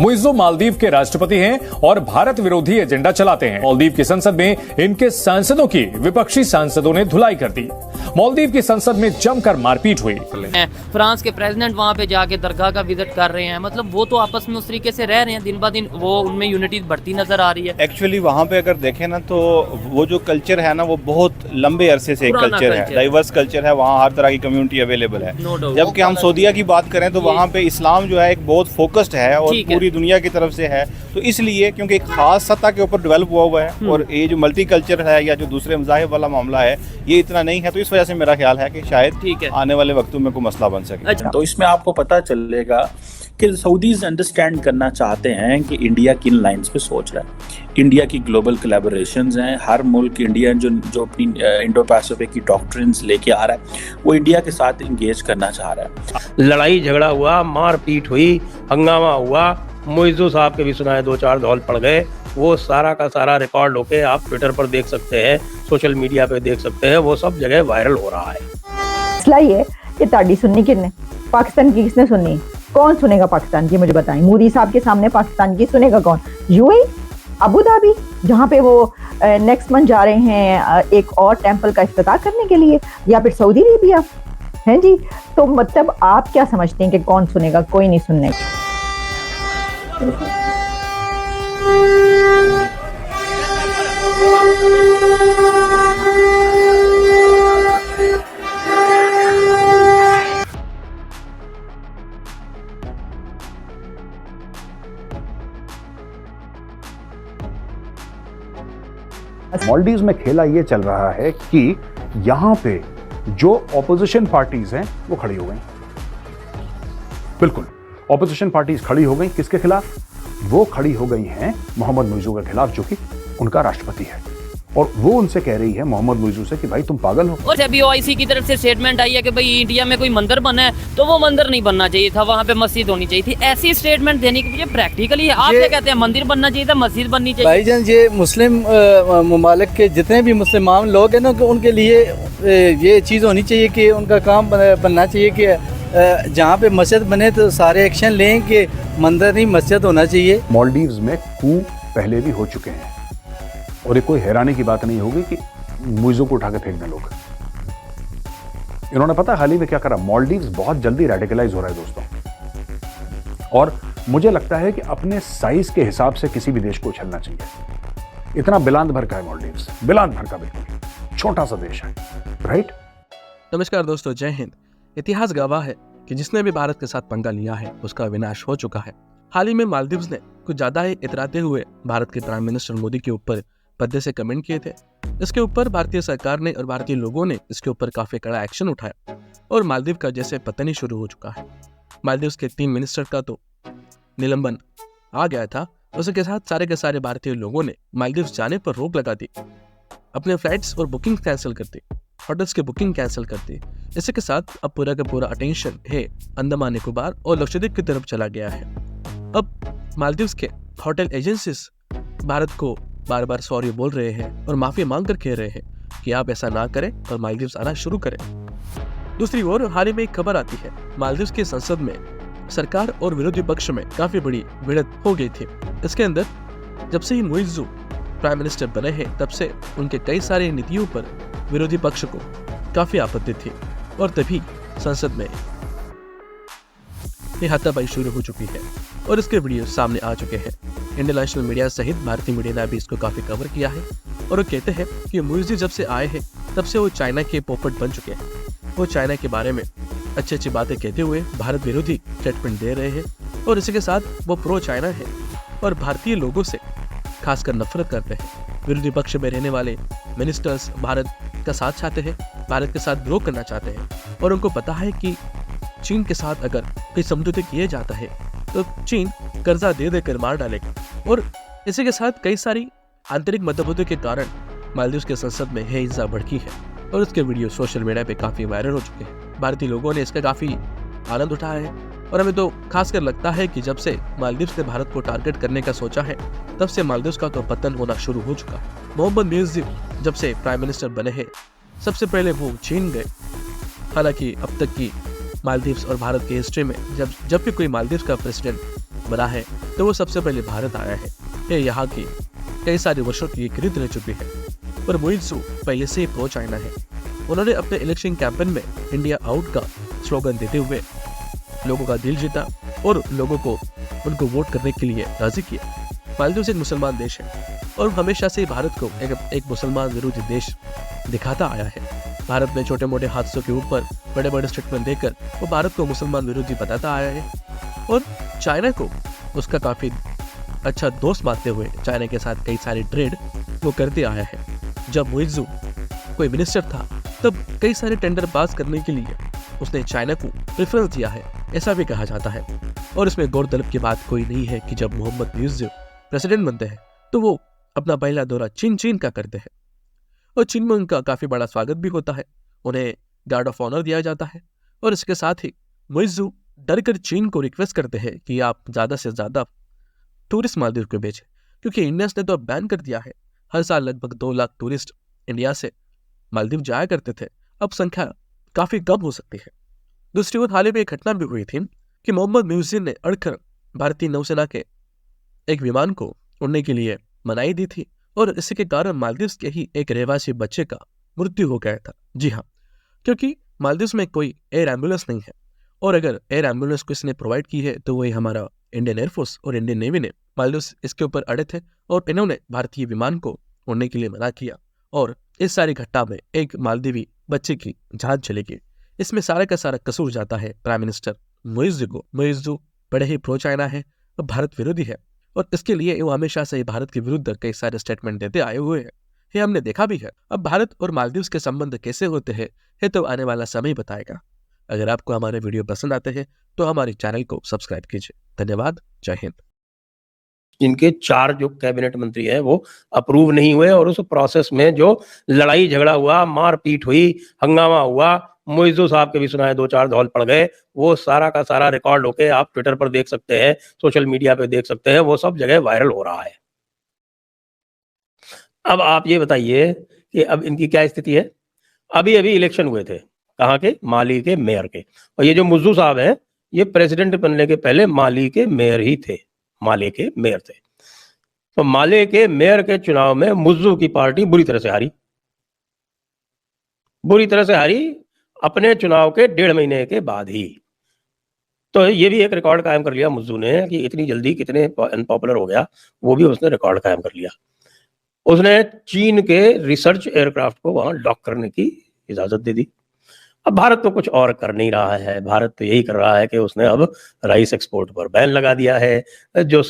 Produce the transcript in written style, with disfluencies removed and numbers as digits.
मुइज़्ज़ो मालदीव के राष्ट्रपति हैं और भारत विरोधी एजेंडा चलाते हैं। मालदीव की संसद में इनके सांसदों की विपक्षी सांसदों ने धुलाई कर दी। मालदीव की संसद में जमकर मारपीट हुई। फ्रांस के प्रेसिडेंट वहां पे जाके दरगाह का विजिट कर रहे हैं, मतलब वो तो आपस में उस तरीके से रह रहे हैं, दिन ब दिन वो उनमें यूनिटी बढ़ती नजर आ रही है। एक्चुअली वहाँ पे अगर देखें ना तो वो जो कल्चर है ना वो बहुत लंबे अरसे से एक कल्चर है, डाइवर्स कल्चर है, वहाँ हर तरह की कम्युनिटी अवेलेबल है। जबकि हम सऊदीया की बात करें तो वहाँ पे इस्लाम जो है एक बहुत फोकस्ड है और पूरी दुनिया की तरफ से है, तो इसलिए क्योंकि एक खास सतह के ऊपर डेवलप हुआ है और ये जो मल्टी कल्चर है या जो दूसरे मज़ाहिब वाला मामला है ये इतना नहीं है, तो इस वजह से मेरा ख्याल है कि शायद आने वाले वक्तों में कोई मसला बन सके। तो इसमें आपको पता चलेगा कि सऊदीज अंडरस्टैंड करना चाहते हैं कि इंडिया किन लाइंस पे सोच रहा है। इंडिया की ग्लोबल कोलैबोरेशंस हैं, हर मुल्क इंडिया जो अपनी इंडो पैसिफिक की डॉक्ट्रिन्स लेके आ रहा है वो इंडिया के साथ इंगेज करना चाह रहा है। लड़ाई झगड़ा हुआ, मारपीट हुई, हंगामा हुआ, मुइज़्ज़ो साहब के भी सुनाए 2-4 धौल पड़ गए, वो सारा का सारा रिकॉर्ड होके आप ट्विटर पर देख सकते हैं, सोशल मीडिया पे देख सकते हैं, वो सब जगह वायरल हो रहा है। मसला ये कि ताड़ी सुननी किसने, पाकिस्तान की किसने सुननी, कौन सुनेगा पाकिस्तान की, मुझे बताएं। मोदी साहब के सामने पाकिस्तान की सुनेगा कौन? यूएई, अबू धाबी, जहाँ पे वो नेक्स्ट मंथ जा रहे हैं एक और टेम्पल का इफ्तिताह करने के लिए, या फिर सऊदी अरेबिया, हैं जी। तो मतलब आप क्या समझते हैं कि कौन सुनेगा? कोई नहीं सुनने। मालदीव्स में खेला ये चल रहा है कि यहां पे जो ऑपोजिशन पार्टीज हैं वो खड़ी हो गई। बिल्कुल ऑपोजिशन पार्टीज खड़ी हो गई। किसके खिलाफ? वो खड़ी हो गई हैं मोहम्मद मुइज़्ज़ो के खिलाफ, जो कि उनका राष्ट्रपति है, और वो उनसे कह रही है मोहम्मद मुइज़्ज़ो से कि भाई तुम पागल हो। और जब ओआईसी की तरफ से स्टेटमेंट आई है कि भाई इंडिया में कोई मंदिर बना है तो वो मंदिर नहीं बनना चाहिए था, वहाँ पे मस्जिद होनी चाहिए थी। ऐसी स्टेटमेंट देने के पीछे प्रैक्टिकली आप क्या कहते हैं? मंदिर बनना चाहिए था, मस्जिद बननी चाहिए। भाईजान ये मुस्लिम ममालिक के जितने भी मुसलमान लोग हैं ना, उनके लिए ये चीज़ होनी चाहिए कि उनका काम बनना चाहिए कि जहाँ पे मस्जिद बने तो सारे एक्शन लें कि मंदिर नहीं मस्जिद होना चाहिए। मालदीव्स में कू पहले भी हो चुके हैं और ये कोई हैरानी की बात नहीं होगी कि मुइज़्ज़ो को उठा के फेंक दें लोग। इन्होंने पता हाल ही में क्या करा? मालदीव्स बहुत जल्दी रेडिकलाइज हो रहा है दोस्तों, और मुझे लगता है कि अपने साइज के हिसाब से किसी भी देश को उछलना चाहिए। इतना बिलांद भर का है मालदीव्स, बिलांद भर का, बिल्कुल छोटा सा देश है, राइट? नमस्कार दोस्तों, जय हिंद। इतिहास गवाह है कि जिसने भी भारत के साथ पंगा लिया है उसका विनाश हो चुका है। हाल ही में मालदीव्स ने कुछ ज्यादा ही इतराते हुए भारत के प्राइम मिनिस्टर मोदी के ऊपर पद्दे से कमेंट किए थे। इसके ऊपर भारतीय सरकार ने और भारतीय लोगों ने इसके ऊपर काफी कड़ा एक्शन उठाया और मालदीव का जैसे पतन ही शुरू हो चुका है। मालदीव्स के 3 मिनिस्टर का तो निलंबन आ गया था, उसके साथ सारे के सारे भारतीय लोगों ने मालदीव्स जाने पर रोक लगा दी, अपने फ्लाइट्स और बुकिंग कैंसिल कर दी, होटल्स की बुकिंग कैंसिल कर दी। इसी के साथ अब पूरा का पूरा अटेंशन है अंडमान निकोबार और लक्षद्वीप की तरफ चला गया है। अब मालदीव्स के होटल एजेंसीज भारत को बार बार सॉरी बोल रहे हैं और माफी मांग कर कह रहे हैं कि आप ऐसा ना करें और मालदीव्स आना शुरू करें। दूसरी ओर हाल ही में एक खबर आती है, मालदीव्स की संसद में सरकार और विरोधी पक्ष में काफी बड़ी भिड़ंत हो गई थी। इसके अंदर जब से ही मुइज़्ज़ो प्राइम मिनिस्टर बने हैं तब से उनके कई सारे नीतियों पर विरोधी पक्ष को काफी आपत्ति थी और तभी संसद में ये हाथापाई शुरू हो चुकी है और इसके वीडियो सामने आ चुके हैं। इंटरनेशनल मीडिया सहित भारतीय मीडिया ने भी इसको काफी कवर किया है और वो कहते हैं कि मुइज़्ज़ो जब से आए हैं तब से वो चाइना के पोपट बन चुके हैं। वो चाइना के बारे में अच्छी अच्छी बातें कहते हुए भारत विरोधी स्टेटमेंट दे रहे हैं और इसी के साथ वो प्रो चाइना है और भारतीय लोगों से खासकर नफरत करते हैं। विरोधी पक्ष में रहने वाले मिनिस्टर्स भारत का साथ चाहते हैं, भारत के साथ विरोध करना चाहते हैं और उनको पता है कि चीन के साथ अगर कोई समझौते किए जाता है तो चीन कर्जा दे देकर मार डालेगा और इसी के साथ कई सारी आंतरिक मतभेदों के कारण मालदीव्स के संसद में हिंसा भड़की है और उसके वीडियो सोशल मीडिया पे काफी वायरल हो चुके हैं। भारतीय लोगों ने इसका काफी आनंद उठाया है और हमें तो खासकर लगता है कि जब से मालदीव्स ने भारत को टारगेट करने का सोचा है तब से मालदीव्स का तो पतन होना शुरू हो चुका है। मोहम्मद मुइज़्ज़ो जब से प्राइम मिनिस्टर बने हैं सबसे पहले वो चीन गए। हालांकि अब तक की मालदीव्स और भारत की हिस्ट्री में जब भी कोई मालदीव्स का प्रेसिडेंट बना है तो वो सबसे पहले भारत आया है। ये यहाँ की कई सारे वर्षों की एक रीत रह चुकी है। पर मोइत्सु पहले से ही प्रो चाइना है। उन्होंने अपने इलेक्शन कैंपेन में इंडिया आउट का स्लोगन देते हुए लोगों का दिल जीता और लोगों को उनको वोट करने के लिए राजी किया। मालदीव एक मुसलमान देश है और हमेशा से भारत को एक मुसलमान विरोधी देश दिखाता आया है। भारत में छोटे मोटे हादसों के ऊपर बड़े बड़े स्टेटमेंट देकर वो भारत को मुसलमान विरोधी बताता आया है और चाइना को उसका काफी अच्छा दोस्त मानते हुए चाइना के साथ कई सारे ट्रेड वो करते आया है। जब मोइत्सु कोई मिनिस्टर था तब कई सारे टेंडर पास करने के लिए उसने चाइना को प्रेफरेंस दिया है, ऐसा भी कहा जाता है। और इसमें गौरतलब की बात कोई नहीं है कि जब मोहम्मद मुइज़्ज़ प्रेसिडेंट बनते हैं तो वो अपना पहला दौरा चीन का करते हैं और चीन में उनका काफी बड़ा स्वागत भी होता है। उन्हें गार्ड ऑफ ऑनर दिया जाता है और इसके साथ ही मुइज़्ज़ डर कर चीन को रिक्वेस्ट करते हैं कि आप ज्यादा से ज्यादा टूरिस्ट मालदीव को भेजें, क्योंकि इंडिया ने तो बैन कर दिया है। हर साल लगभग 2 लाख टूरिस्ट इंडिया से मालदीव जाया करते थे, अब संख्या काफी कम हो सकती है। दूसरी ओर हाल ही में एक घटना भी हुई थी कि मोहम्मद मुइज़्ज़ ने अड़कर भारतीय नौसेना के एक विमान को उड़ने के लिए मनाही दी थी और इसी के कारण मालदीव के ही एक रहवासी बच्चे का मृत्यु हो गया था। जी हाँ, क्योंकि मालदीव में कोई एयर एम्बुलेंस नहीं है और अगर एयर एम्बुलेंस को इसने प्रोवाइड की है तो वही हमारा इंडियन एयरफोर्स और इंडियन नेवी ने। मालदीव इसके ऊपर अड़े थे और इन्होंने भारतीय विमान को उड़ने के लिए मना किया और इस सारी घटना में एक मालदीवी बच्चे की जान चली गई। इसमें सारा का सारा कसूर जाता है प्राइम मिनिस्टर मुइज़्ज़ को। मुइज़्ज़ बड़े ही प्रो चाइना है और भारत विरोधी है और इसके लिए वो हमेशा से भारत के विरुद्ध कई सारे स्टेटमेंट देते आए हुए हैं। ये हमने देखा भी है। अब भारत और मालदीव के संबंध कैसे होते हैं ये तो आने वाला समय बताएगा। अगर आपको हमारे वीडियो पसंद आते हैं तो हमारे चैनल को सब्सक्राइब कीजिए। धन्यवाद। जय हिंद। इनके 4 जो कैबिनेट मंत्री हैं वो अप्रूव नहीं हुए और उस प्रोसेस में जो लड़ाई झगड़ा हुआ, मारपीट हुई, हंगामा हुआ, मुइज़्ज़ साहब के भी सुनाए 2-4 धौल पड़ गए, वो सारा का सारा रिकॉर्ड होके आप ट्विटर पर देख सकते हैं, सोशल मीडिया पे देख सकते हैं, वो सब जगह वायरल हो रहा है। अब आप ये बताइए कि अब इनकी क्या स्थिति है। अभी इलेक्शन हुए थे, कहाँ के? माली के मेयर के। और ये जो मुइज़्ज़ साहब हैं ये प्रेसिडेंट बनने के पहले माली के मेयर ही थे, माले के मेयर थे। तो माले के मेयर के चुनाव में मुइज़्ज़ की पार्टी बुरी तरह से हारी अपने चुनाव के 1.5 महीने के बाद ही। तो ये भी एक रिकॉर्ड कायम कर लिया मुइज़्ज़ ने कि इतनी जल्दी कितने अनपॉपुलर हो गया, वो भी उसने रिकॉर्ड कायम कर लिया। उसने चीन के रिसर्च एयरक्राफ्ट को वहां डॉक करने की इजाजत दे दी। अब भारत तो कुछ और कर नहीं रहा है। भारत तो यही कर रहा है कि उसने अब राइस एक्सपोर्ट पर बैन लगा दिया है। जो